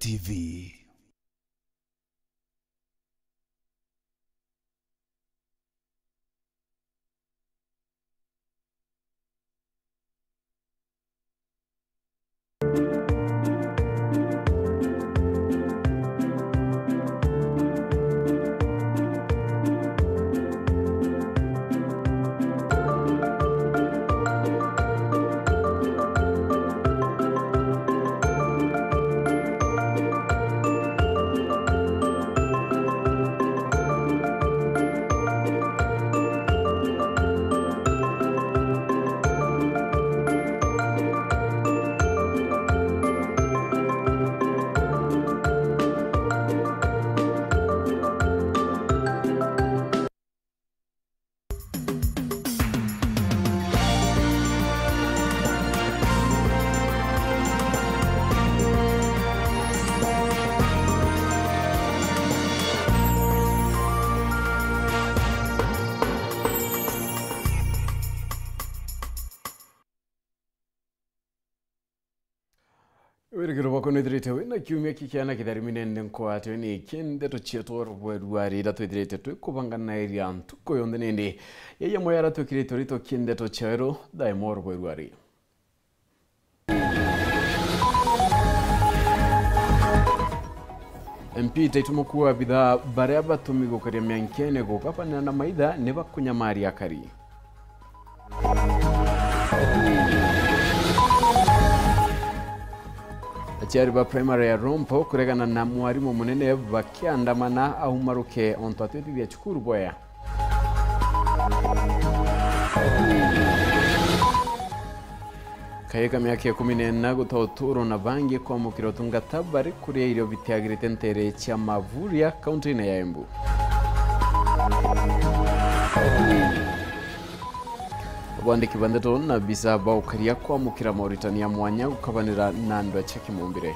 TV. Wirigiro wako nidrite wina kiumia kikiana kitharimine ndenko ate ni kende to chetor bwedwari da to idrite to kubangana area tuko yonde nende yeye moyara to kirito rito kende to chero da mor bwedwari MP taitumokuwa bidha bareba tumigo kari myankene go kapana na maida neba kunyamari akari Achari ba primary ya Rompo kuregana na mwarimu munene bakiandamana ahumaruke ontwatwiti ya chukuru boya Kayeka myake 14 gutoturo na bangi kwa mukiro tungatabari kuri iro bitiagirite ntere cha Mavuria county na Embu Wandiki bandeto na bisa baukaria kwa mukira Mauritania mwanya ukabanira nando cheki mumbire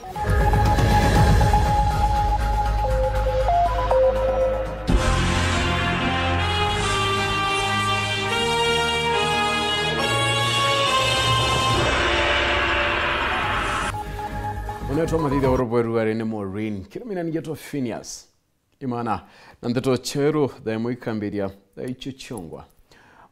Uneto marida orobweruare ne Maureen kirimina nigeto Phineas imana nandeto chero da moikamberia da ichichongwa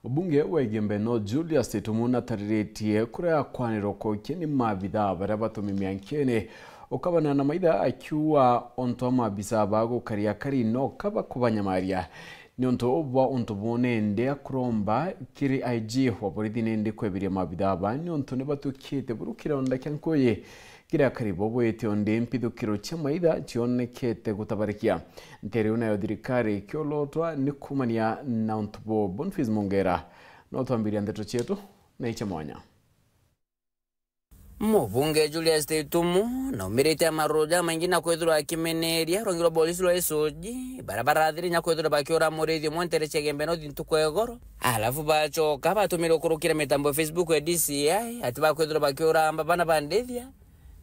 Ubunge wa Igembe no Julius Tetumuna tariretie kurea kwaniro ko keni mabida baraba mimyankene okabana na maida akiwa ontoma bisabago kariakari no kaba kubanyamaria nyonto obwa ontobone nde kuromba kiri IG waburidine nde kwebire mabida ba nyonto ne batukite burukira onda kyankoye kira karibo boyete onde mpidukiro chamaida chionekete gutabarikia ntere una yodirikari kyolotwa nikumania na ontbo Bonfils Mongera no twambiria ndeto chetu na ichamwanya Mubunge Julius Tetumu na umirite amaroja mangina kwethura akimeneria rongiro polisi lo esoji barabara adiri nya kwethura bakiora murithi montere chegembe no dintukwegoro alafu bachoka batumire kurukira mitambo Facebook ya DCI atiba kwethura bakiora ambabana bandethia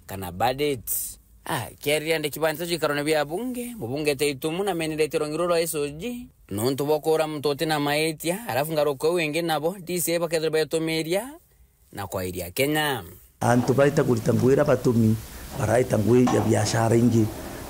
kana badet keria ndi kibanza chikarone bya bunge mubunge Tetumu na menirete rongiro lo esoji nonto bokora mtote na maetia alafu ngaroko wenge nabo DCI bakethura batomeria na kwa iria Kenya Antu baita kulitanguira batumi baraita ngui ya biashara ingi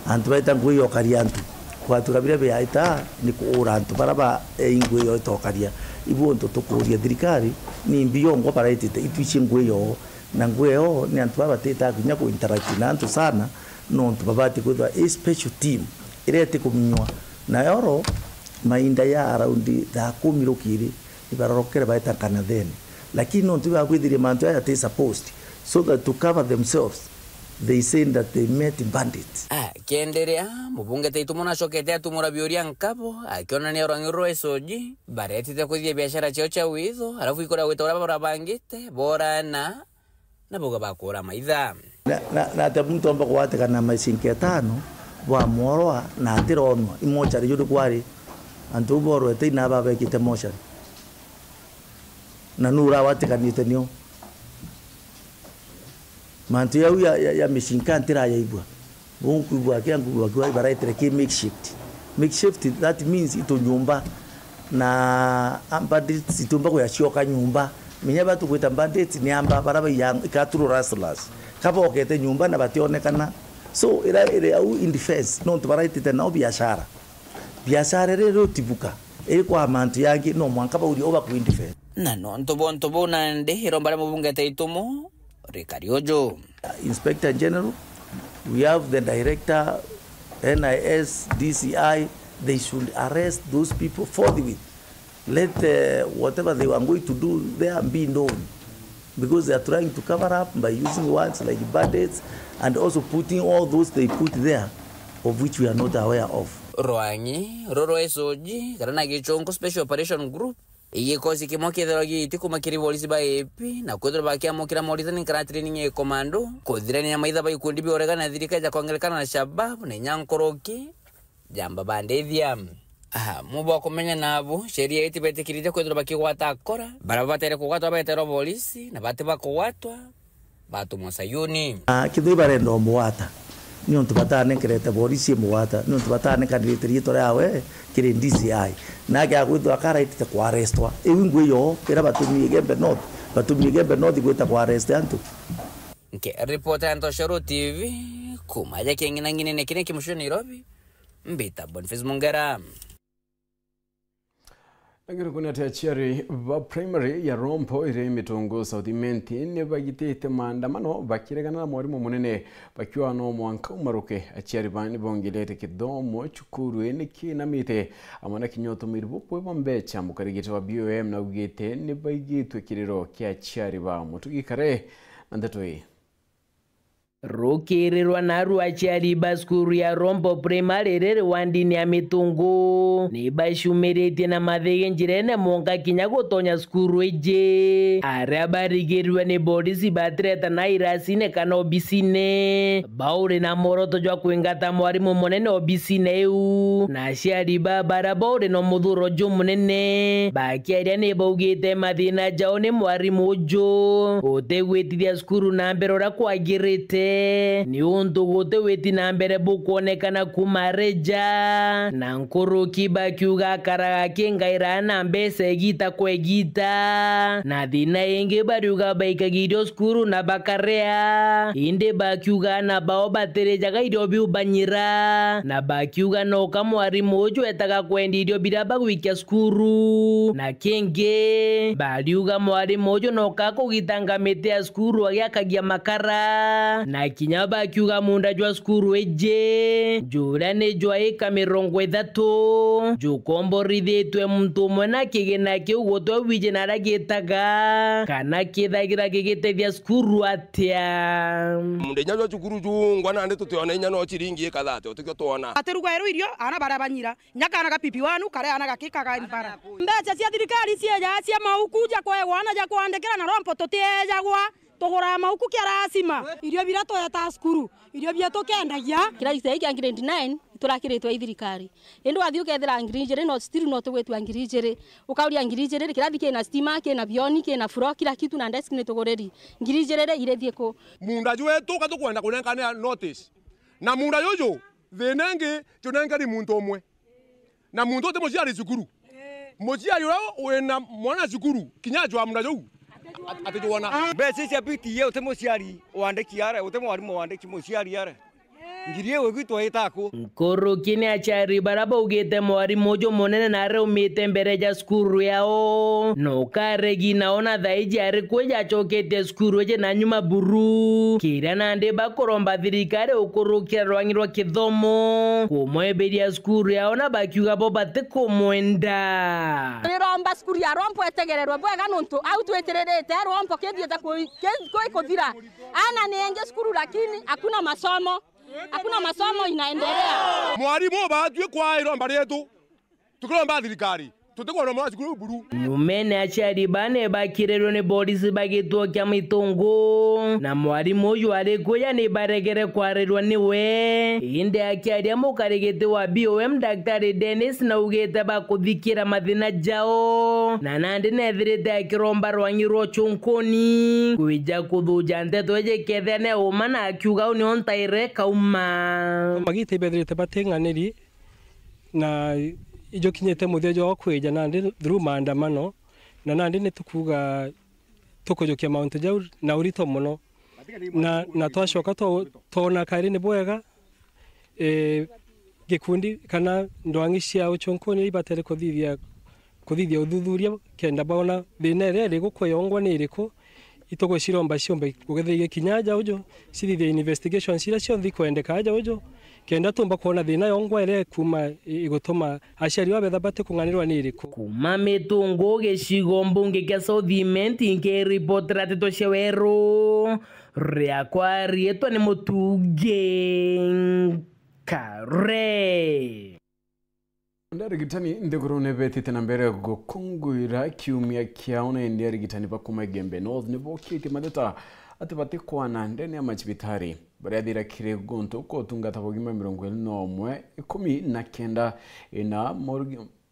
antu baita ngui yo kariantu kwa tukabira baita ni kuura antu baraba ingui yo tokaria ibu onto tokuria dirikari ni mbiongo baraitite itwiche ngui yo na ngui yo ni antu babateta kunya ku interact na antu sana no antu babati kwa a special team irete kuminywa na yoro mainda ya around da 10 rokiri ibarokera baita kana then lakini no antu bakwidire mantu ya te supposed so that to cover themselves they saying that they met bandits kiendelea mubunge Tetumu na shokete atumura bioria nkabo akiona ni orangiro esoji baretite kuthia biashara chao cha wizo alafu ikora wetora barabangite bora na boga bakora maitha na tamuntu amba kwate kana maisinke tano wa morwa na tirono imocha yudu kwari antu boro ete na baba kite motion na nura wate kanite nyo mantu ya mishinka ntira ya ibwa bonku ibwa kyangu kwa baraitre ki makeshift that means ito nyumba na bandits itumba kwa shoka nyumba minya batu kwita bandits ni amba baraba yang ikaturu raslas kabo okete nyumba na bationekana so ira au in defense no tubaraitite nao biashara rero tibuka kwa mantu yangi no mwanka bauri oba ku in defense na no ntobo nande irombara mubunge taitumo Rikariojo. Inspector General, we have the director, NIS, DCI. They should arrest those people forthwith. Let whatever they are going to do there be known, because they are trying to cover up by using words like bandits and also putting all those they put there, of which we are not aware of. Roanyi, Roro Esoji, Karana Gichonko Special Operation Group. Iye kosi kimoki dhalogi itiku makiri polisi ba epi na kudro bakia mokira morita ni kara training ye komando kodira ni maidha ba ikundi bi orega na dhirika ja kuangelekana na shababu na nyankoroki jamba bande dhiam mubo kumenya nabo sheria iti bete kirite kudro baki wata akora baraba tere kuwatwa ba etero polisi na bate ba kuwatwa batu mosayuni kidoi barendo muwata niyo tubatane kirete polisi muwata niyo tubatane kandidate yitore awe kire DCI na kya kwitwa akara itite kwa arrestwa ewingwe yo era batumie gembe not gwita kwa arrest antu nke reporter anto Shoro TV kumaja kengina ngine nekine kimusho Nairobi mbita Boniface Mungara. Ngiro kuna tiachari va primary ya Rompo ire mitongo South Menti ne bagitete maandamano bakiregana na mwarimu munene bakiwa no mwanka umaruke achiari bani bongilete kidomo chukuru ene kinamite amana kinyoto mirbo pwe bombecha mukarigite wa BOM na ugete ne bagitwe kiriro kya achiari ba mutugikare nandatoi Rokererwa naru achiari baskuru ya Rompo primary rere wandini ya mitungu ni bashumerete na mathege njirene monga kinyago tonya skuru eje arabarigeriwa ne bodisi batreta na irasine kana obisine baure na moroto jwa kuingata mwarimu monene obisine eu na achiari babara baure no mudhuro jo munene bakiaria ne baugete mathina jao ne mwarimu ojo otegwetiria skuru na mberora kwagirite ni untu gote weti na mbere bukuonekana kumareja na nkoroki bakiuga karaga kengaira na mbese gita kwegita na thina ingi bariuga baikagirio skuru na bakarea inde bakiuga na bao baterejaga irio biubanyira na bakiuga no kamwarimu ojo etaga kwendirio biraba gwikia skuru na kenge bariuga mwarimu ojo no kakugitangamitea ya skuru agiakagia makara na kinyaba kiuga munda jwa skuru eje jurane jwa eka 30 jukomborithetwe muntu mwena kigena kiu gotwe wije naragitaga kana kithagira gigitethia skuru atia mundenya jwa cukuru jungwa nande tutiona inya no chiringi kathate utikyo tuona ateruga ero irio ana barabanyira nyakana ga pipi wanu kare ana gakikaga mbara mbeca cia thirikari cieja cia maukuja kwa wana ja kwandikira na Rompo tutiyejagwa tugura mauku kiarasima irio biratoya ta skuru irio bieto kendagia kira gitei kya grade 9 turakiritwa ithirikari endo athio kethira ngirije no still no tugwetwa ngirije ukauria ngirije kirathi kina stima kina bioni kina furo kila kitu na desk ni tugureri ngirije ire thieko munda jwe tuka tukwenda kunenkana notice na munda yoyo thenenge tunengari muntu omwe na muntu te muciari cukuru muciari wena mwana cukuru kinyajwa munda yoyo atijwana bese cia PTA utemuciari wandiki ara utemwarimu wandiki muciari ara ngirie wegitwa itako nkorokine achari baraba ugete mwarimu ojo monene na re umite mbere ja skuru yao no karegi naona thaiji ari kweja chokete skuru eje na nyuma buru kira nande bakoromba thirikari ukorokira rwangirwa kithomo kumweberia skuru yao na bakiuga bo bate kumwenda niromba skuru ya Rompo etegererwe bwega nuntu au twetererete Rompo kethieta kuithira ana nenge skuru lakini hakuna masomo inaendelea mwarimu batwe kwa iromba rietu tukiromba thirikari tutikona mwana cukuru buru nyumene achari bane bakirerwo ni polisi bagitwo kya mitungu na mwarimu uyu arikuya ni baregere kwarerwa niwe inde akiaria mukarigite wa BOM Daktari Dennis na ugete bakuthikira mathina jao na nandi nethirite akiromba rwangirwo chunkoni kuija kuthuja nteto eje kethene uma na akiuga ni ontaire kauma magite bethirite batenganiri na ijo kinyete muthejo okweja nandi through maandamano na nandi ne tukuga tukujokia Mount Jau na urito muno na twashoka tona kari ni bwega gikundi kana ndwangi cia uchonkoni ibatere kuthithia uthuthuria kenda bona thina iri gukweyongwa ni iriku itogwe ciromba ciomba kugethe kinyaja ujo cithithia investigation cira cionthi kwendeka aja ujo kenda tumba kuona thina yongwa ire kuma igutuma aciari wa betha bate kunganirwa ni iriku kuma Mitungu gicigo mbunge kia Southiment nke report ratito cewero riakwa rietwa ni Mutuge Kare ndarigitani ndegorone betite na mbere gukungwira kiumia kiaone ndarigitani bakuma Gembe North nibo kiti madeta atibate kwana ndene ya machibitari baria thira kire gonto ko tungata bogima 19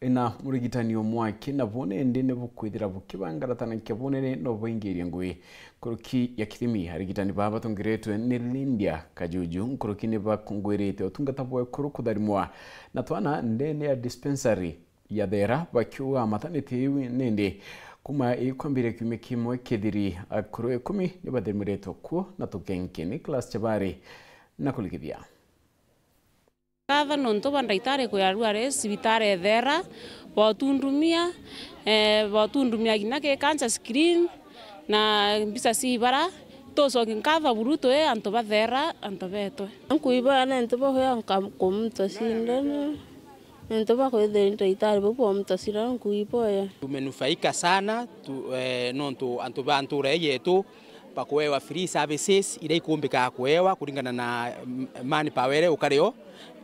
ina murigitani omwaki na bone ndene bukwithira bukibangaratana kebonere no boingirie ngui kuruki ya kithimi harigitani baba tongiretwe ni Lindia Kajuju kuruki ne bakungwirite otungata boye kurukudharimwa na twana ndene ya dispensary ya thera bakiwa maternity nende kuma ikwambire kiume kimwe kithiri akuru 10 ni bathemireto ku na tukenke Nicholas Chabari na kulikithia Katha nonto bandaitare ko yarware sibitare thera botundumia gina ke cancer screen na mbisa sibara toso kinkatha buruto anto bathera anto beto ankuiba na nto boya komto sindana nto ba ko ndaitare bo mto sira ankuiboya tumenufaika sana nonto anto banture yetu pakuewa free services ile ikumbika kuewa kulingana na manpower ukareo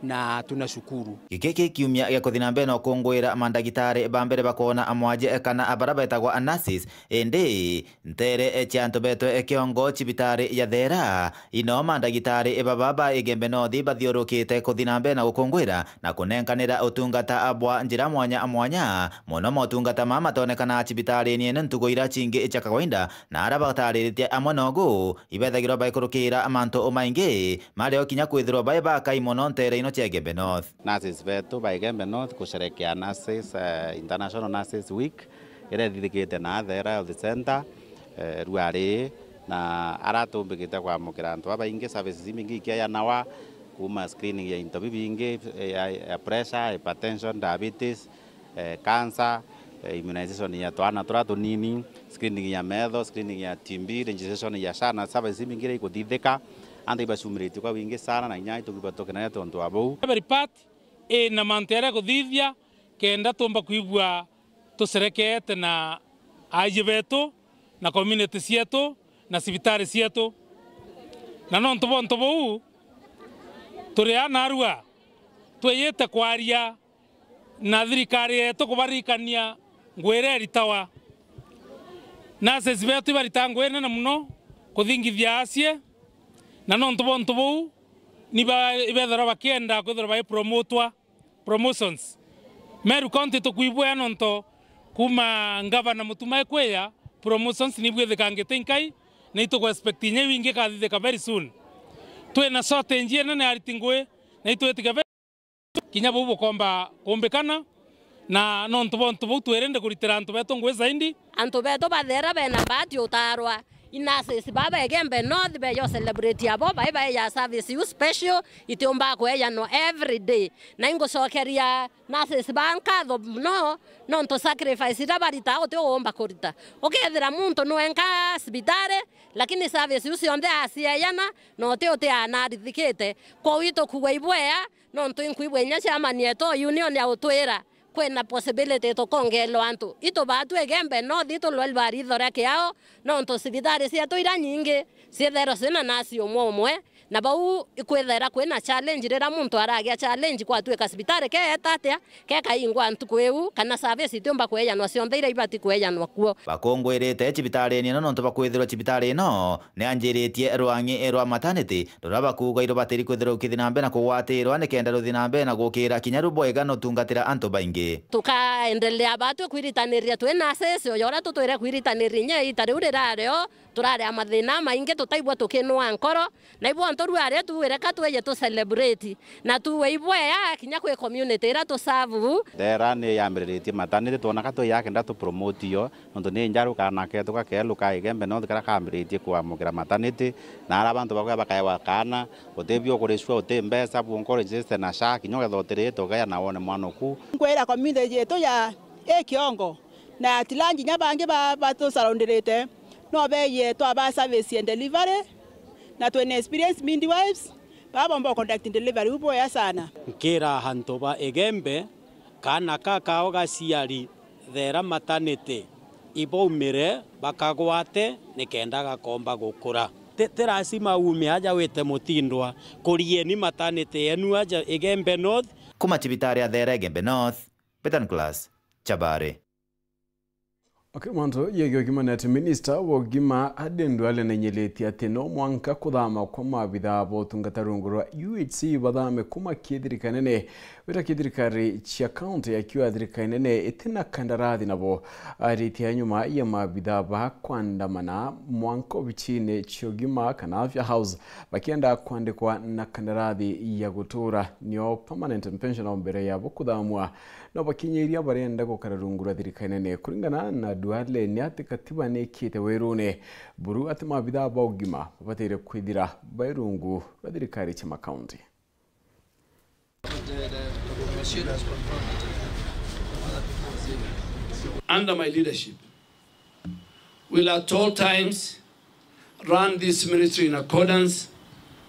na tunashukuru gikiki kiumia gya kuthina mbere no kungwira mandagitari bambere bakona amwaje kana abara betagwa nurses ende ntere chanto beto ekiongo chibitari ya thera ino mandagitari baba Gembe North bathiurukite kuthina mbere na gukungwira na kunenkanira utungata abwa njira mwanya muno motungata mama tonekana chibitari ni ntugoira chingi cha kawaida na arabataritie amonogo ibethagirwa baikurukira amanto omaingi mario kinya kwithirwa baiba kaimono ntere ino cha Gembe North. Nurses vetu by Gembe North kusherekea Nurses International Nurses Week ire thithikite na thera health center ruari na aratumbikite kwa mukira antu abaingi services imingi kia nawa kuma screening ya into bibingi ya pressure, hypertension, diabetes, cancer, immunization ya twana turatu nini, screening ya metho, screening ya TB, registration ya shana services imingi iko thithika ande basumirite kwa wingi sana na nyai tukibatoke na tonto abo every part na mantere kuthithia kenda tumba kuibwa tuserekete na ajibeto na community cietu na sibitari cietu na nonto bonto bo turi anarua tweyete kwaria na thirikari yetu kubarikania ngwire ritawa na sesibetu baritangwene na muno kuthingithia asie na nonto bonto bo ni ibethera bakienda kwithira ba promotions Meru County tukuibwa nonto kuma ngavana Mutumai kweya promotions ni bwethekangite nkai na ito expect nye wingi kathitheka very soon twe na sote njie na aritingwe na ito etika kinya bubu komba kumbekana na nonto bonto bo twerende kuritira antu beto ngwe zaindi antu beto bathera bena bati utarwa inase baba Gembe North be yo celebrate abo bye ya service you special itiomba ko ya no every day na ingo sokeria nase banka do no to sacrifice da barita o te omba korita okethira muntu no enka sibitare lakini service you sionde asia yana no te o te anarithikite ko wito kuwaibwea no to inkuibwenya chama nieto union ya utwira kwena possibility to kongelo antu ito batu Gembe North ito lwalbari thora kiao no to sibitari cia toira nyingi ciethero cina nacio momwe na bau ikwethera kwena challenge rira muntu aragia challenge kwa tueka sibitari ke etatia ke kaingwa antu kweu kana service itomba kweya no cionde ira ibati kweya no kuo bakongwerete chibitari ni no to bakwithirwa chibitari no ne anjiritie rwangi rwa maternity ruraba kuga iro batiri kwithirwa kithina mbe na kugwatirwa ne kenda ruthina mbe na gukira kinya ruboega no tungatira antu baingi tukaendelea batu kwiritaniria twena sesio yora tutwire kwiritaniria nye itari urirario turare amathina maingi tutaibwa tukinwa nkoro na ibwa ruare tu reka tu ye to celebrate na tu we ibwea kinya kwe community ira to serve Thera ni yambiritie maternity tuona kato yake ndatu promote yo ndo ni njaru kana ke to ka luka igembe no kara kambiritie kwa mugira maternity na ara bantu bakwa bakaewa kana utebio kurishwa utembesa bu encourage na sha kinyoga thotere to ga na wone mwana ku kwera community yetu ya ekiongo na tilanji nyabange ba to surrounded no be ye to aba service and delivery na to experience midwives baba mbo conduct delivery ubo ya sana nkira hantoba egembe kana kakao gaciari thera maternity ibaumire bakagwate nikenda gakomba gukura terasima ume aja wete mutindwa kurieni maternity enu aja egembe north kuma chibitari ya thera egembe north Betan Class Chabare. Akimanto yegyo kimanete minister wogima adendwale na nyeleti ateno mwanka kudama kwa mabitha botungatarungurwa UHC badame kuma kidirikanene wita kidirikari chia county ya kiwa adirikanene itina kandaradhi nabo ariti ya nyuma ya mabitha bakwandamana mwanko bichine chiogima kanafya house bakienda kwandikwa na kandaradhi ya gutura nio permanent pension mbere ya bokudamwa no bakinyeria barenda gukararungurwa adirikanene kuringana na duale ni ati katiba nekite werune buru ati mabitha bogima batere kwidira bairungu badirikari chama county. Under my leadership, will at all times run this ministry in accordance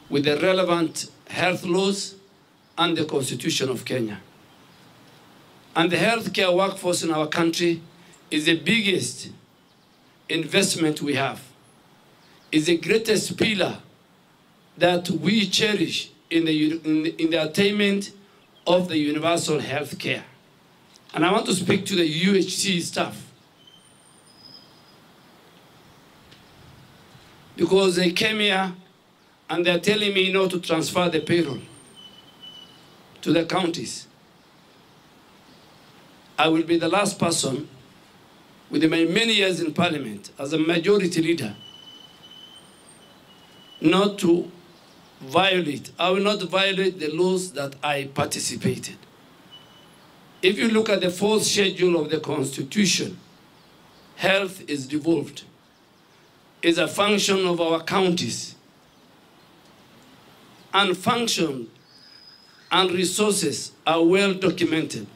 with the relevant health laws and the Constitution of Kenya. And the healthcare workforce in our country is the biggest investment we have. It's the greatest pillar that we cherish in the attainment of the universal health care. And I want to speak to the UHC staff because they came here and they're telling me not to transfer the payroll to the counties. I will be the last person with my many years in parliament as a majority leader not to violate. I will not violate the laws that I participated. If you look at the fourth schedule of the Constitution, health is devolved. It's a function of our counties. And function and resources are well documented.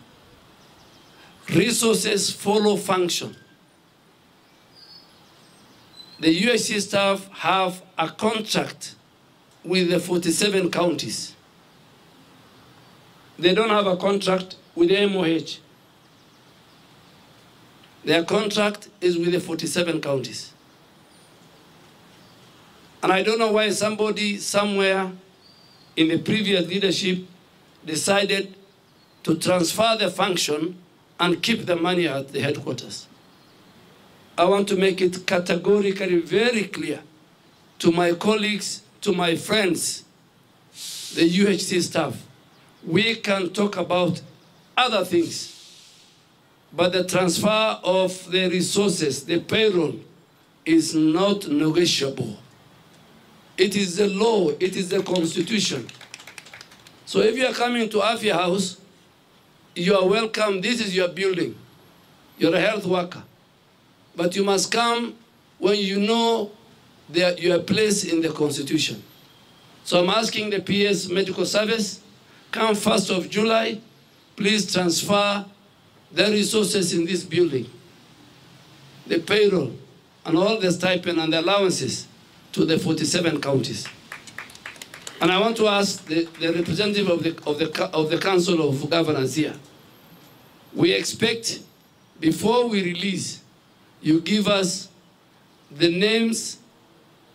Resources follow function. The UHC staff have a contract with the 47 counties. They don't have a contract with the MOH. Their contract is with the 47 counties. And I don't know why somebody somewhere in the previous leadership decided to transfer the function and keep the money at the headquarters. I want to make it categorically very clear to my colleagues, to my friends, the UHC staff. We can talk about other things, but the transfer of the resources, the payroll, is not negotiable. It is the law, it is the Constitution. So if you are coming to Afya House, you are welcome. This is your building. You're a health worker. But you must come when you know that you are placed in the Constitution. So I'm asking the PS Medical Service, come 1st of July, please transfer the resources in this building, the payroll, and all the stipend and the allowances to the 47 counties. And I want to ask the representative of the Council of Governors here, we expect before we release, you give us the names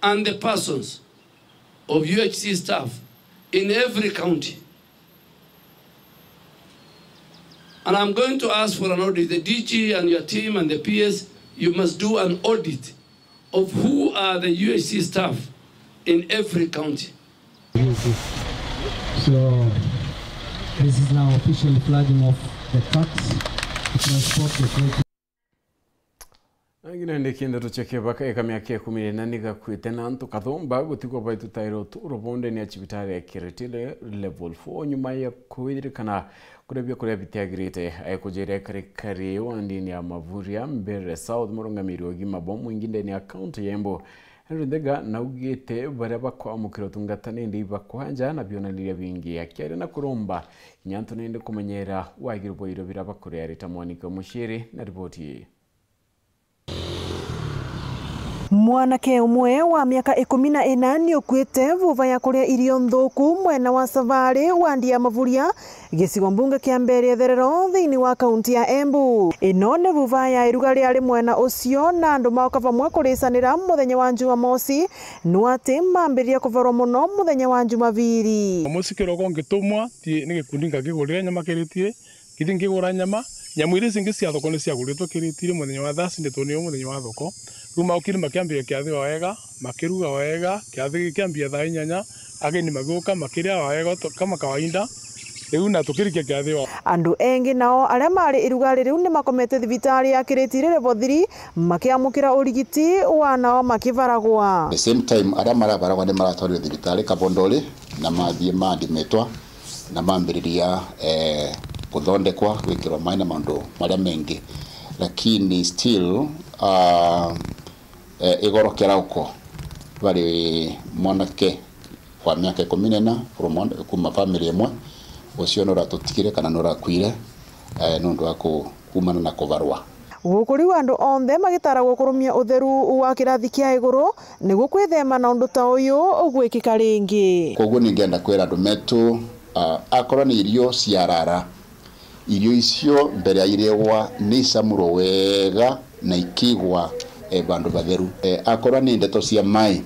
and the persons of UHC staff in every county. And I'm going to ask for an audit. The DG and your team and the PS, you must do an audit of who are the UHC staff in every county. So this is now officially flagging off the trucks to transport the freight. Ngine ndikinda tucheke baka ekamyaka 14 gakwite nantu kathomba gutigwa baitu tairo turobonde ni achibitari ya kiretile level 4 nyuma ya kuirikana kurebya kuria bitiagirite ayekujere kare wandi ni amavuria mbere South Murongamiro ogima bomu inginde ni account yembo Henry Ndega naugite baraba kwa mukiro tungatane ndi bakwanja na byonaliria bingi yakiare na kuromba nyanto nende kumenyera wagirbo iro biraba kuria ritamonika mushiri na ripoti. Mwanake umwe wa miaka 14 ukuite vuva ya kuria irio nthuku mwena wa Savare wandi ya Mavuria gicigo mbunge kia mbere therero thiini wa kaunti ya Embu. Ino ni vuva ya iruga riari mwena ucio na andu maoka vamwe kuricanira muthenya wa Jumamosi no ati mambiria kuvarwo muno muthenya wa Jumapili. Musi kiroko ngitumwa ti ni gikundi ngagigurira nyama kiritie kithi ngigura nyama nyamwire zingi cia thoko ni cia guritwo kiritire muthenya wa Thursday tuni muthenya wa thoko ruma ukiri makiambia kiathi wega makiruga wega kiathi kiambia thaa 8 ageni magoka makiria wega kama kawaida riu na tukirikia kiathi wa andu engi nao aria mari iruga riu ni makomete thibitari ya kiritire level 3 makiamukira urigiti wanao makivaragwa. The same time aria maravaragwa ni maratwarire thibitari Kabondoli na mathie mandimetwa na mambiriria kuthondekwa gwikirwa maina maundu maria mengi lakini still igorokera uko bari mwanake kwa miaka 14 kuma family imwe ucio no ratutikire kana no rakwire nundu wa kumana na kuvarwa gukuri wandu onthe magitara gukurumia utheru wa kirathi kia iguru niguo kwithema na undu ta uyu ugwikika ringi. Koguo ningienda kwira andu metu akorwo ni irio ciarara irio icio mbere ya irewa ni samuro wega na ikigwa bandu batheru akorwo ni ndeto cia mai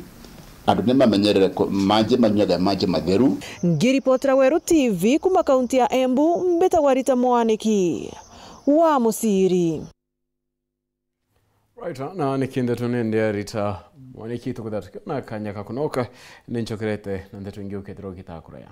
andu ni mamenyerere manje manyothe manje matheru. Ngiripotera Weru TV kuma kaunti ya Embu mbetagwa Rita Mwaniki wa Musiri. Right, na nikinde tunende Rita Mwaniki tukutatu na kanya kakunoka ninchokerete na ndeto ingi ukethiro gitakuraya.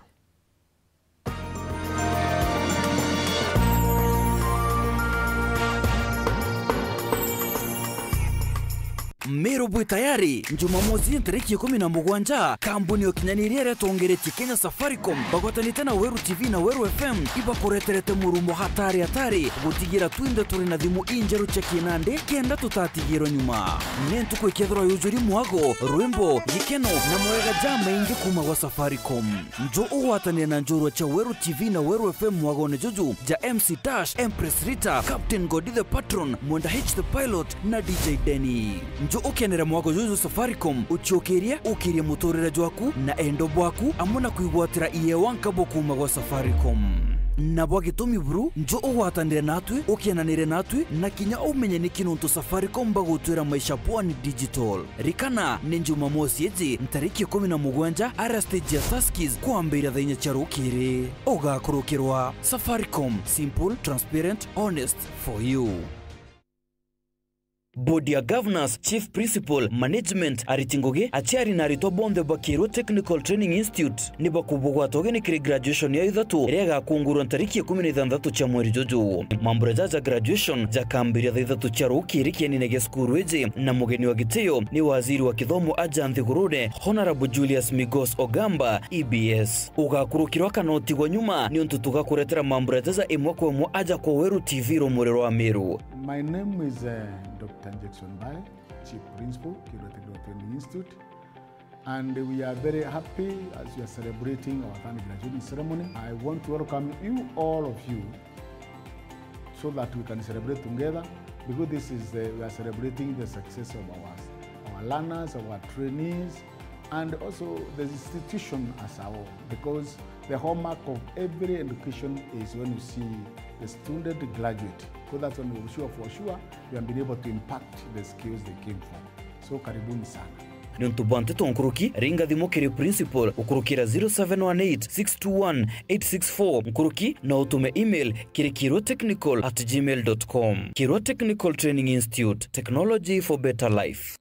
Meru bui tayari Jumamosi tariki 17 kampuni okinyaniria retongeretie Kenya Safaricom bagwatanite na Weru TV na Weru FM ibakoreterete murumo hatari gutigira twinde turi na thimu injeru chekinande kenda tutatigiro nyuma nentu kwikethro yujuri mwago rwimbo gikeno na mwega jama ingi kuma wa Safaricom njo uwatane na njoro cha Weru TV na Weru FM mwago ne juju ja MC Dash Empress Rita Captain Godi the Patron Mwenda H the Pilot na DJ Denny ukenera mwago juju Safaricom uchokeria ukiria mutorera jwaku na endo bwaku amuna kuigwatira iye wankabo kuma wa Safaricom na bwagitumi buru njo uwatanire natwe ukiananire natwe na kinya umenye ni kinuntu Safaricom bagutwira maisha pwani digital rikana ni Jumamosi ezi tariki 17 ara stage ya Saskis kuambira thainya charukire ugakurukirwa Safaricom, simple, transparent, honest for you. Board ya Governors, Chief Principal, Management, Aritingoge, Achiari na Rito Bonde Bakiro Technical Training Institute, ni bakubugwa togeni kiri graduation ya ithatu, rega kunguru ntariki 16 cha mweri jojo. Mambura za graduation, za kambiri ya ithatu cha ruki riki ninege skuru eje, na mugeni wa giteo, ni waziri wa kithomo Aja Nthigurune, Honorable Julius Migos Ogamba, EBS. Ugakurukirwa kanoti wa nyuma, ni untutuga kuretera mambura za imwako mwa Aja kwa Weru TV Romorero wa Meru. My name is Dr. Jackson Bai, Chief Principal, Kiro Technical Training Institute, and we are very happy as we are celebrating our final graduation ceremony. I want to welcome you, all of you, so that we can celebrate together, because this is we are celebrating the success of our learners, our trainees, and also the institution as a whole, because the hallmark of every education is when you see the student graduate. So that's when we're sure for sure we have been able to impact the skills they came from. So karibuni sana. Nintubante tonkuruki ringa dhimokiri principal ukurukira 0718-621-864 mkuruki na utume email kirikirotechnical@gmail.com. Kiro Technical Training Institute, technology for better life.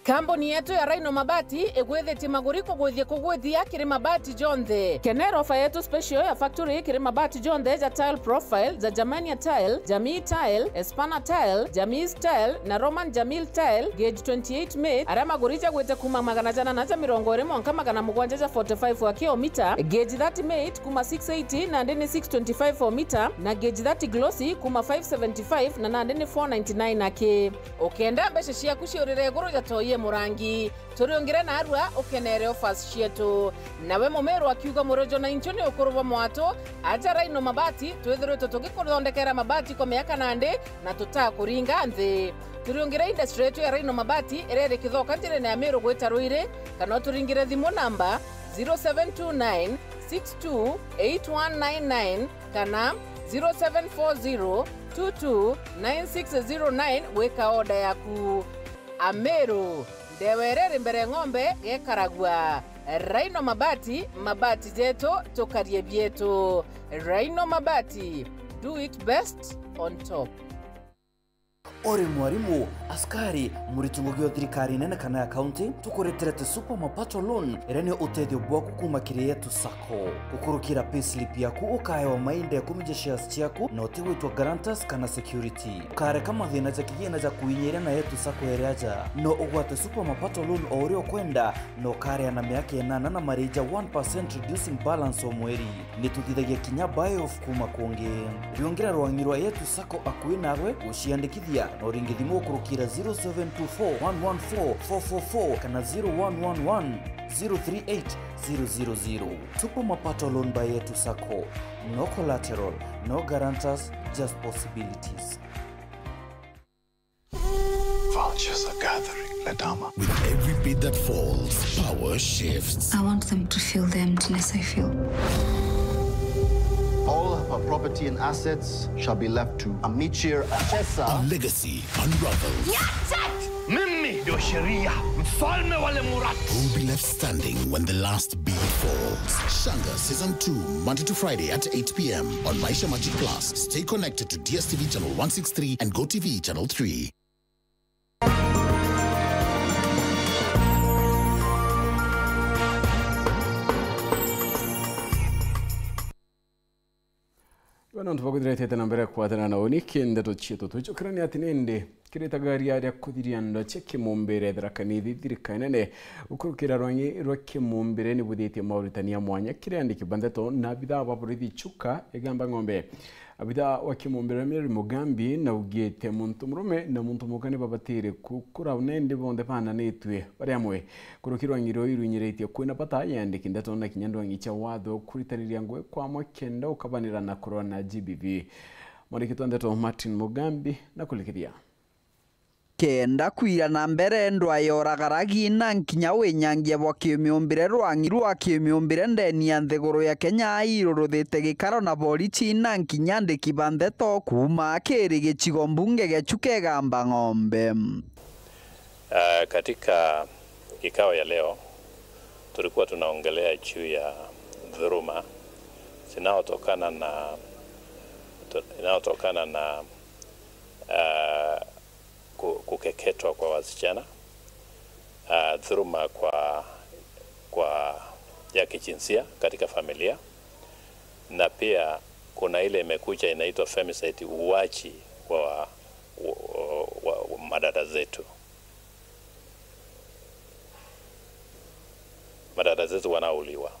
Kambuni yetu ya Rhino Mabati igwithiti maguri kugwithia kugwithia kiri mabati jonthe. Kenero ofa yetu special ya factory kiri mabati jonthe ja tile profile za Germania tile, Jamii tile, Espana tile, Jamis tile na Roman Jamil tile gauge 28 made. Ara maguri ja gwite kuma magana jana na ja mirongo rimwe nka magana mugwanja ja 45 wa kilomita, gauge 30 made kuma 680 na ndeni 625 for meter na gauge 30 glossy kuma 575 na ndeni 499 ake. Okenda beshe cia kuciurire guru ja toye murangi turiongire na arua ukenere offers cietu nawe mumeru akiuga murojo na inchoni ukuruva mwato aja Rhino Mabati twithirwe tugikuthondekera mabati kwa miaka nande na tutakuringa nthi. Turiongire industry yetu ya Rhino Mabati irere kithoka njire na Meru gwita Ruire kana turingire thimu namba 0729 628199 kana 0740 229609 weka order yaku. Ameru ndewerere mbere ng'ombe gekaragwa. Rhino Mabati, mabati jeto tokarie bieto. Rhino Mabati, do it best on top. Ore mwarimu askari muritungo gyo thirikari nene kana ya county tukoreterete super mapato loan irene utedio bwaku kuma kiretu sako ukurukira payslip yaku ukaewa mainde ya kumije shares chiaku na utiwitwa guarantors kana security kare kama thina ja kigina ja kuinyira na yetu sako ereaja no ugwate super mapato loan oreo kwenda no kare na miaka enana na marija 1% reducing balance o mweri nitutithagia kinya buy off kuma konge riongira rwangirwa yetu sako akuinawe uciandikithia no ringi thimu kurukira 0724114444 kana 0111038000. Super mapato loan by yetu sako. No collateral, no guarantors, just possibilities. Vultures are gathering, Ladama. With every bit that falls, power shifts. I want them to feel the emptiness I feel. All of our property and assets shall be left to Amichir Achesa. Our legacy unravels. Mimi ndio sheria, mfalme wale Muratu. Who will be left standing when the last beat falls? Shanga Season 2, Monday to Friday at 8 p.m. on Maisha Magic Plus. Stay connected to DSTV Channel 163 and GoTV Channel 3. Wana ntubagudire na mbere kwatana na onikende to chieto to krani atinende kireta gari ya kuthiriando cheke mumbere drakanithi thirikanene ukurukira rwake mumbere ni budete Mauritania mwanya kirandi kibandeto na bidha baburithi chuka egamba ng'ombe abida wakimumbere Mary Mugambi na ugete muntu murume na muntu mugane babatire kukura unende bonde pana netwe bari amwe kurukirwa ngiro irunyirete kwina pata yandike ndeto na kinyando ngicha watho kuritaniria ngwe kwa mwakenda ukabanira na corona GBV mwarikitwa ndeto Martin Mugambi na kulikiria kenda kwira na mbere ndwa yoragaragi na nkinya winyangia bwa kiumiombire rwangirwa kiumiombire ndeni ya ntheguru ya Kenya iruruthite gikaro na borichi na nkinya ndiki bandeto kuma kiri gichigo mbunge gechuke gamba ng'ombe. Katika kikao ya leo tulikuwa tunaongelea juu ya dhuluma inaotokana na kukeketwa kwa wasichana, dhuluma kwa ya kijinsia katika familia, na pia kuna ile imekuja inaitwa femicide, uwachi wa madada zetu. Madada zetu wanauliwa.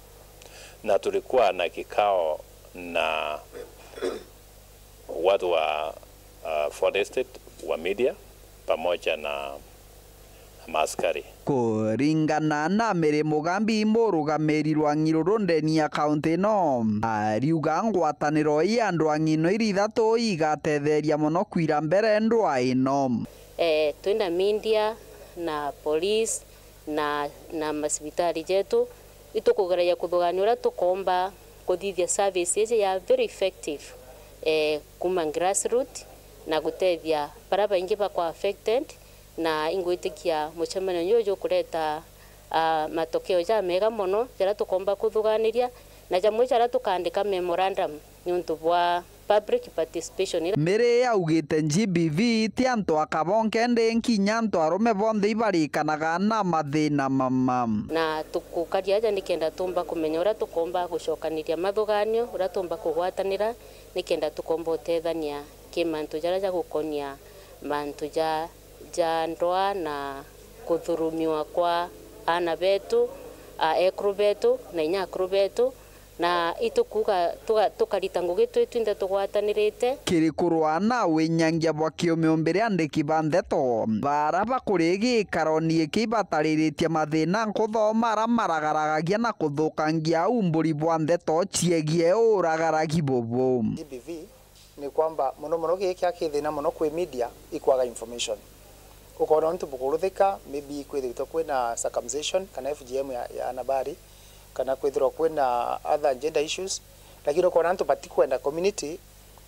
Na tulikuwa na kikao na watu wa Ford Estate wa media pamoja na maaskari. Kuringana na Mary Mugambi murugamiri rwa ng'iruru ndeni ya county no ariuga ngwataniro ya andu ang'ino irithatu igatetheria muno kwira mbere ndwa ino. Twina media na police na masibitari jetu itukugereria kuthugania uria tukomba kuthithia services ya very effective kuma grassroots na gutethia para baingi bakwa affected na ingwitikia mucemano nyojo kureta matokeo ja mega mono jara tukomba kuthuganiria na jamwe jara tukandika memorandum nyuntu bwa public participation. Mere augite GBV ti antu akabonke ndi nkinya antu arume bonthe ibarikanaga na mathina mamam. Na tukukaria aja nikenda tumba kumenya uria tukomba gucokaniria mathuganio uria tumba kugwatanira nikenda tukomba utethania kimantu jara gukonia mantu ja ndoa na kuthurumiwa kwa ana betu ekru betu na inya akru betu na itukuga tukarita ngugi twitwinde tugwatanirite kirikurwa na winyangia bwa kiumiombere andiki bandeto bara bakurigi karoni kibatariritie mathina nkuthoma aramaragaragia na kuthukangia umburi bwa ndeto ciegie uragaragi bobo. GBV ni kwamba muno giki akithina muno kwi media ikwaga information ukona ntu bukuruthika maybe kwithitwo kwina circumcision kana FGM ya anabari kana kwithirwo kwina other gender issues lakini ukona ntu batikwenda community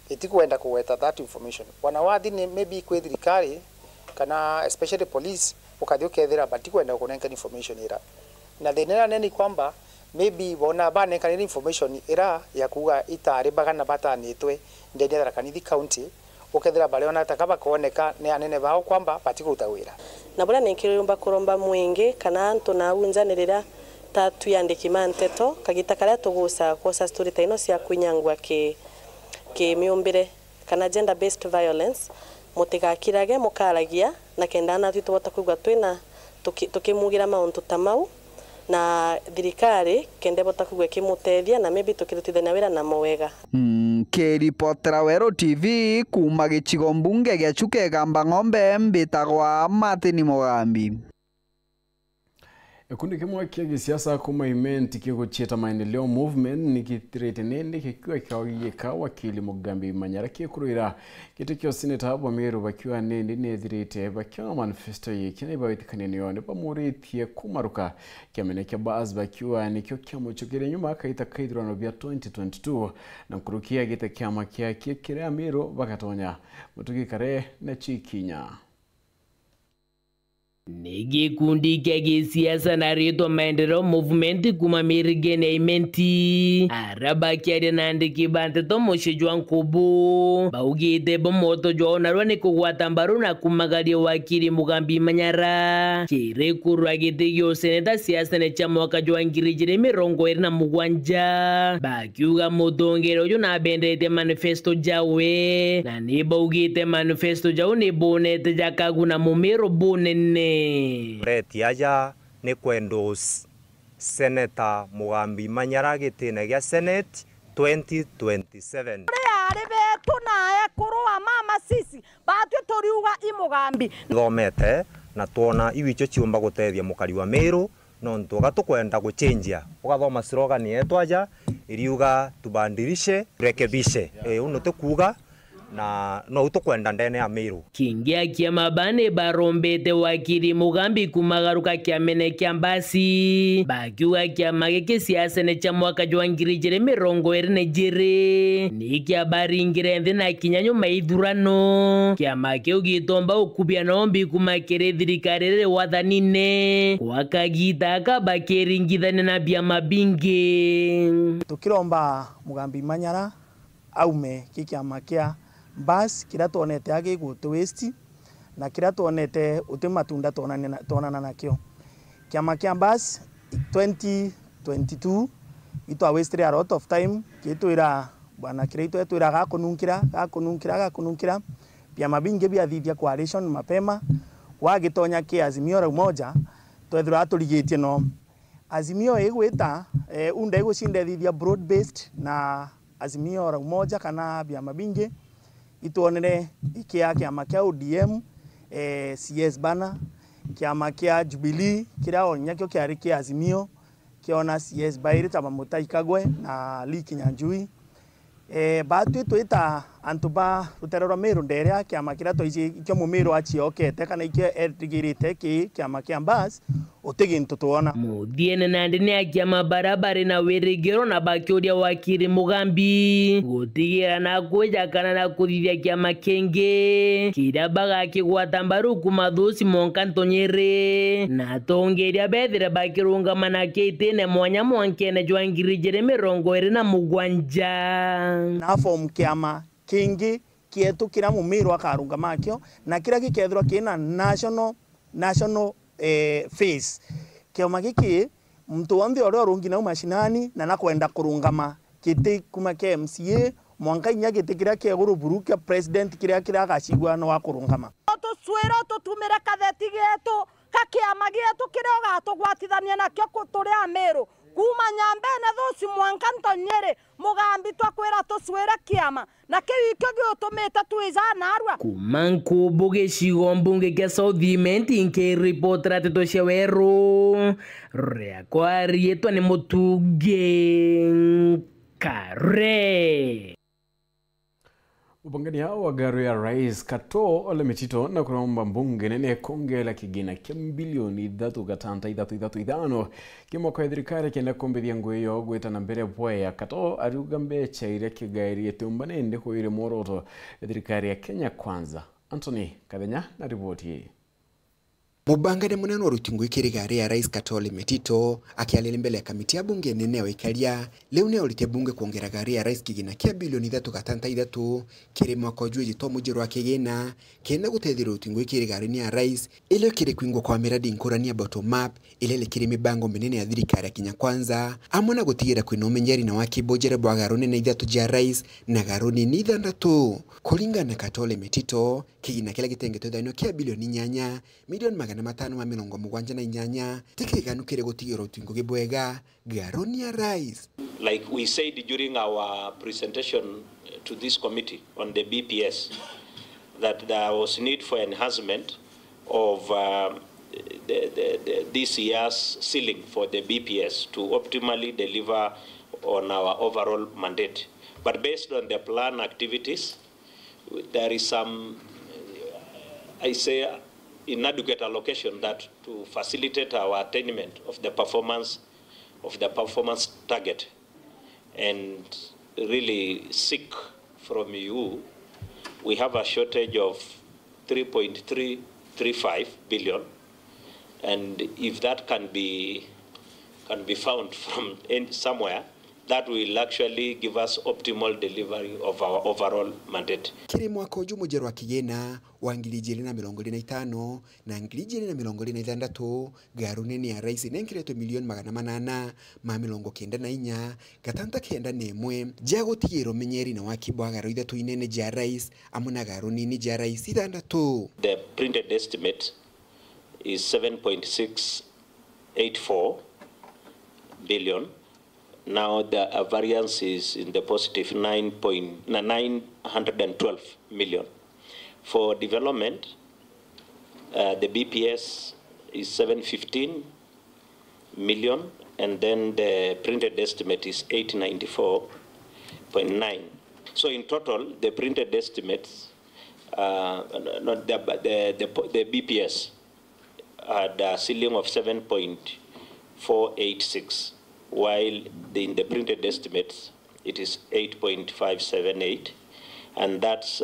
itikwenda kuweta that information wanawathi ni maybe kwithirikari kana especially police ukathi ukethira batikwenda kunenka information ira na thina nene kwamba maybe bona bane kana information ira ya kuga itari bagana batanitwe ndeni ya Kanithi County ukethira bale ona takaba kuoneka ni anene bao kwamba batikuruta wira na bora nekirumba kuromba mwingi kana antu na unzanirira tatu yandiki manteto kagita karia tugusa kosa story taino cia kwinyangwa ki miumbire kana gender based violence mutigakirage mukaragia na kenda na twitu bota kuigwa twina tukimugira mauntu tamau na thirikari kende bota kuigwa kimutethia na maybe tukirutithania wira na mowega. Kiripotera Wero TV kuma gicigo mbunge gia Chuke Gamba Ng'ombe mbitagwa Martin Mugambi. Ekundi kimwe kia gisiasa kuma imenti kigucheta maendeleo movement nikitirete nende kikiwa kawiyeka wakili Mugambi Manyara kikuruira kitikio seneta abo Meru bakiwa nende nethirite bakiwa manifesto yiki na ibawitikane yone bamuritie kumaruka kiameneke baadhi bakiwa nikyo kyamuchukire nyuma akaita kaidurano bya 2022 na kurukia gite kyama kia kire Meru bakatonya mutugi kare na chikinya. Gikundi kia gisiasa na rito maendeleo movement kuma mirigene imenti araba kia nandi kibanteto moshijwa nkubu baugite bomoto jona rwani kuwatambaru na kumagalia wakili Mugambi Manyara kire kurwa gitigyo seneta siasa ne cha mwaka jwa ngirijire mirongo irina mugwanja bakiuga mudongero yo na bendete manifesto jawe na ni baugite manifesto jawe ni bonete jakaguna mumero bonene Reti aja ni kwendos Senator Mugambi Manyara gitine gya Senate 2027. Ari betu nae kurua mama sisi batwe toriuga imugambi thomete na tuona iwicho ciumba gutethia mukari wa Meru no ntuga tukwenda guchenjia ugathoma slogan yetu aja iriuga tubandirishe rekebishe uno tukuga na no utokwenda ndene ya Meru kingia kia mabane barombete wakili Mugambi kumagaruka kia mene kia mbasi bakiuga kia mageke siasa ne cha mwaka jwa ngirijire mirongo irine jire ni kia baringire nthi na kinyanyo maithurano kia makeu gitomba ukubia nombi kumakere thirikarire wathanine wakagita akabakeringithane na biama bingi tukiromba Mugambi Manyara aume kikiama kia bas kira tuonete age gutu waste na kira tuonete uti matunda tonana nakio kiama kia bas 2022 itu waste a lot of time kitwira bwana kira itu etwira gakununkira pia mabinge bia thithia coalition mapema wagitonya kia Azimio ra umoja twethira turigitie no Azimio igwita unda igushinda thithia broad based na Azimio ra umoja kana bia mabinge ituonere ikia kiama kia ODM CS bana kiama kia Jubilee kira onyakyo kiari kia Azimio kiona CS bairi tama mutaikagwe na Liki Nyanjui batu twita antuba ruterero Meru nderia kiama kira toici ikyo mumiru achiokete kana ikyo erigirite ki kiama kia bas utegintu tuona mudiene nandine akiama barabara na wirigero na bakiodia wakili Mugambi gutigira na kuja kana na kuthithia kiama kenge kirabaga kigwatambaru kumathusi monkantonyere na tongeria bethire bakirunga manake itene mwanya mwankene jwa ngirijire mirongo irina mugwanja na form kiama kingi kietu kira mumiro akarunga makio na kira gikethirwa kina national face kioma giki mtu wonde ore orungi na mashinani na nakwenda kurungama kiti kuma ke MCA mwanka inya giti kira ke guru buruka president kira gacigwa no wakurungama tuswira tutumira katheti gitu kakiama gitu kira gatugwatithania nakio turi Amiru kuma nyambene thuci mwanka ntonyere mugambi twakwira tuswira kiama na kiu ikio giutumite twizana arua kuma Nkubu gicigo mbunge kia Southiment nkiripotera teto cia weru riakwa rietwa ni Mutungi Kare. Ubangani hao wa gari ya Rais Kato Ole Metito na kunaomba mbunge nene konge la kigina kia bilioni 3.335 kimo kwa thirikari kenda kombithia nguyo gwita na mbere bwaya Kato ariuga mbecha iria kigairi etumbane ende kuire moroto thirikari ya Kenya Kwanza. Anthony Kadenya na ripoti hii. Mubangane munene rutingu ikirigari ya Rais Kato Ole Metito akialele mbele ya kamiti ya bunge nene wa ikalia leo ne olite bunge kuongera gari ya Rais kigina kia bilioni 3.3 kiri mwaka ujue jito mujiru wa kigina kenda gutethira rutingu ikirigari ni ya Rais ile kiri kuingwa kwa miradi nkurani ya bottom up ile kiri mibango minene ya thirikari ya Kenya Kwanza amona gutigira kwina umenyeri na wakibojere bwa garone na ithatu ja Rais na garone ni thandatu kulingana Kato Ole Metito kigina kila gitenge thaino kia bilioni 8 milioni na 578 tikiganukire gutigira utingo gibwega garoni ya Rais. Like we said during our presentation to this committee on the BPS that there was need for enhancement of this year's ceiling for the BPS to optimally deliver on our overall mandate. But based on the plan activities, there is some, I say, inadequate allocation that to facilitate our attainment of the performance target and really seek from you. We have a shortage of 3.335 billion, and if that can be found from somewhere, that will actually give us optimal delivery of our overall mandate. Kiri mwaka uju mujeru wa kigena wa 2025 na 2026 garuneni ya Rais nenkireto milioni 894 gatanta kenda nemwe jago tigiro menyeri na wakibwa garo ithatu inene ja Rais amuna garunini ja Rais ithandatu. The printed estimate is 7.684 billion. Now the variance is in the positive 912 million. For development, the BPS is 715 million, and then the printed estimate is 894.9. So in total, the printed estimates, the BPS had a ceiling of 7.486. while in the printed estimates, it is 8.578, and that's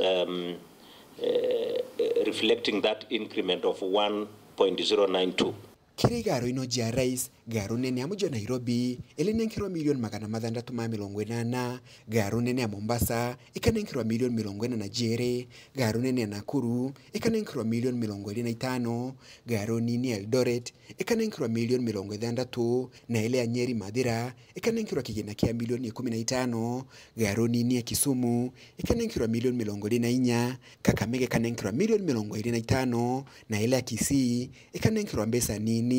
reflecting that increment of 1.092. Kiri garo ino ja Rais garo nene amuja Nairobi ilinenkirwa milioni 680 garo nene ya Mombasa ikanenkirwa milioni 40 na Jere garo nene ya Nakuru ikanenkirwa milioni 25 garo nini Eldoret ikanenkirwa milioni 60 na ile ya Nyeri Madira ikanenkirwa kigina kia milioni 15 garo nini ya Kisumu ikanenkirwa milioni 24 Kakamega ikanenkirwa milioni 25 na ile ya Kisii ikanenkirwa Mbesa nini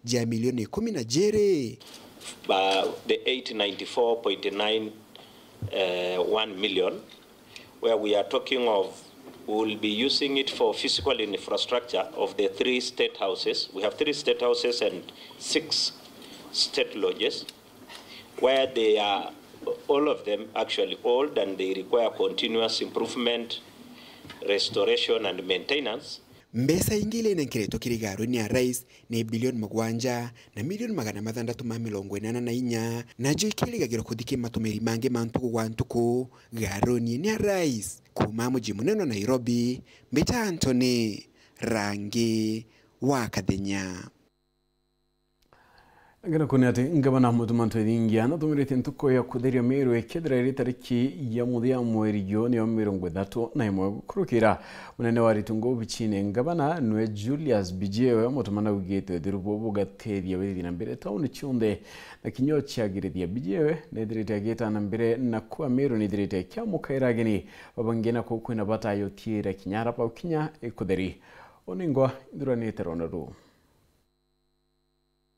ja milioni 10 na Jere. The 894.91 million, where we are talking of, we will be using it for physical infrastructure of the 3 state houses. We have 3 state houses and 6 state lodges, where they are, all of them actually old, and they require continuous improvement, restoration and maintenance. Mbesa ingile nenkireto kiri garo ni ya Rais ni bilioni 7 na milioni 684 na jo ikili gagiro kudiki matumeri mange mantuku wantuku garo ni ya Rais kuma muji muneno Nairobi. Mbita Anthony Rangi wa Kadenya. Ngana kunati ngabana mutumanto edingia na tumirete ntuko ya kutheria Meru ekethira iri tariki ya muthia mweri Juni 31 kurukira munene wa ritungo bichine ngabana nwe Julius Bijewe mutumana ugete thirubo bugateria withi na mbere town chunde na kinyo chiagirithia Bijewe nethirite ageta na mbere na kwa Meru nethirite kya mukairageni babangena ko kwina batayo tiira kinyara pa kinya ekutheri oningwa induranite ronaru.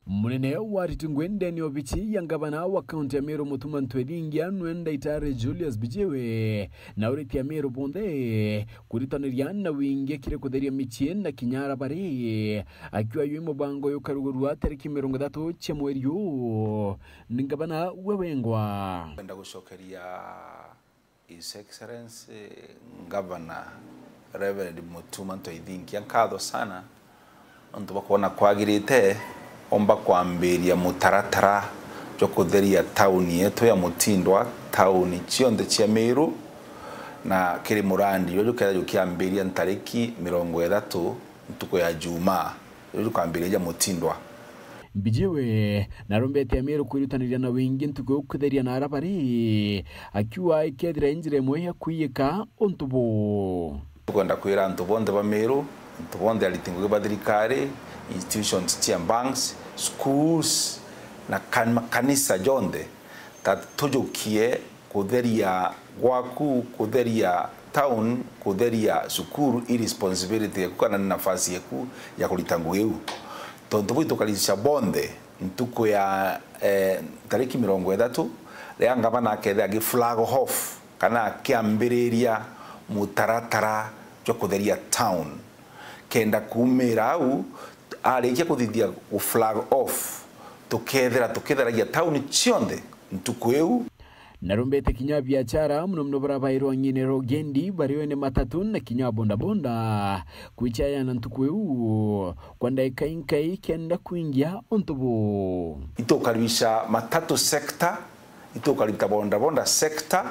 Munene wa ritungo ndeni obichi ya ngabana wa kaunti ya Meru mutumanto edingia nwenda itare Julius Bijewe na uriti ya Meru bonde kuritaniria na winge kire kutheria michien na kinyara bari akiwa yuimo bango yokarugurua tariki 30 cha mweri yu ngabana wewengwa kwenda gushokeria His Excellency Governor Reverend Mutumanto edingia nkatho sana nontu bakona kwagirite omba kwambiria mutaratara jo kutheria tauni yetu ya Mutindwa tauni chionde cia Meru na kiri murandi yo jukera jukiambiria ntariki 30 ntuko ya Juma yo jukambiria Mutindwa. Bijewe na rombete ya Meru kwirutaniria na wingi ntuko kutheria na arabari akiwa ikethira injire moya kuyika ontubo kwenda kwira ntubonde ba Meru ntubonde alitingo badirikare institutions tia banks schools na kanisa jonde tujukie kutheria gwaku kutheria town kutheria sukuru irresponsibility yakukana na nafasi yaku ya kulitangu eu tonto bwito kalisha bonde ntuko ya tariki 30 leanga bana ketha gi flag off kana kiambiriria mutaratara jo kutheria town kenda kumira au arikia kuthithia flag off tukethera ya town chionde ntukweu na rombete kinya biashara mno barabairo nyine rogendi bariwene matatu na kinya bonda kuichaya na ntukweu kwanda ikainkai kenda kuingia ontubo itokaribisha matatu sector itokaribita bonda sector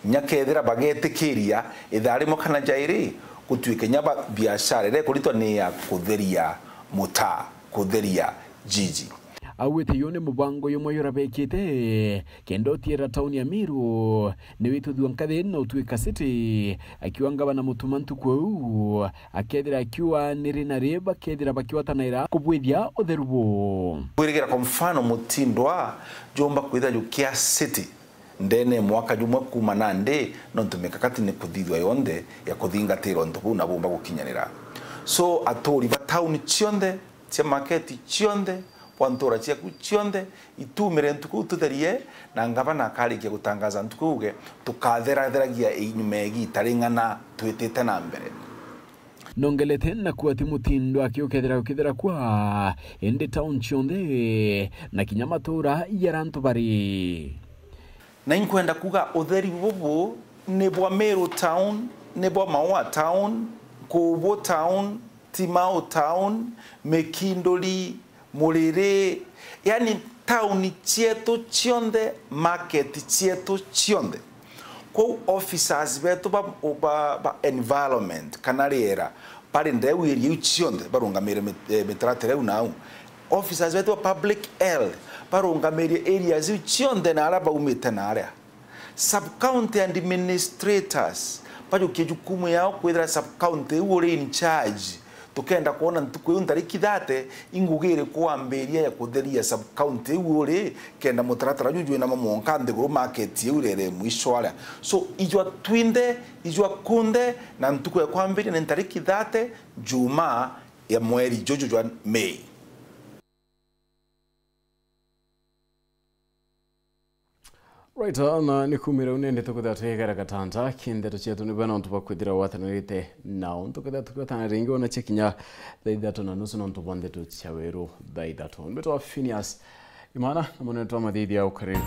nyakethera bagete kiria itharimo kana jairi kutuike nyaba biashara ile kulitwa ni ya kutheria muta kutheria jiji awete yone mubango yomoyora bekete kendo tiera town ya Meru ne witu duankade no tuika city akiwa ngabana mutumantu kweu akethira akiwa nirina reba kethira bakiwa tanaira kubwithia otherubo kwirigira kwa mfano Mutindwa jomba kwitha jukia city ndene mwaka jumwe kuma nande no tumekakati ne kuthithwa yonde ya kuthingatira ntubu na bomba gukinyanira so atori ba town chionde tia market chionde wantora cia chionde itumire ntuku tutherie na ngabana karikia gutangaza ntukuge tukatheratheragia inyumegi taringana twitete na mbere nongelete na kuati Mutindwa akiokethera kwa ende town chionde na kinyamatura yarantu bari na inkwenda kuga utheri bubu ne bwa Meru town ne bwa Maua town Kobo town Timao town Mekindoli Murere yani town chietu chionde market chietu chionde ko officers betu ba environment kanariera pare ndewe iri chionde barungamire metratere unau officers betu public health barungamire areas chionde na araba umete na area sub county administrators bajukie jukumu yao kwithira sub county uri in charge tukenda kuona ntuko ntariki thate ingugire kuamberia ya kutheria sub county uri kenda mutaratara juju na mamonka ndeguru market urere mwishwala so ijwa twinde ijwa kunde na ntuko ya kuamberia na ntariki thate Juma ya mweri jojo jwa Mei. Right on nikumira unende tukutha gara katanta kindero chetu ni bana ontuba kwithira watanirite nao tukutha tukutana ringi ona chekinya thaithato na nusu nontu bonde tu chaweru thaithato mbeto wa Phineas imana na mwana tu amathithia ukare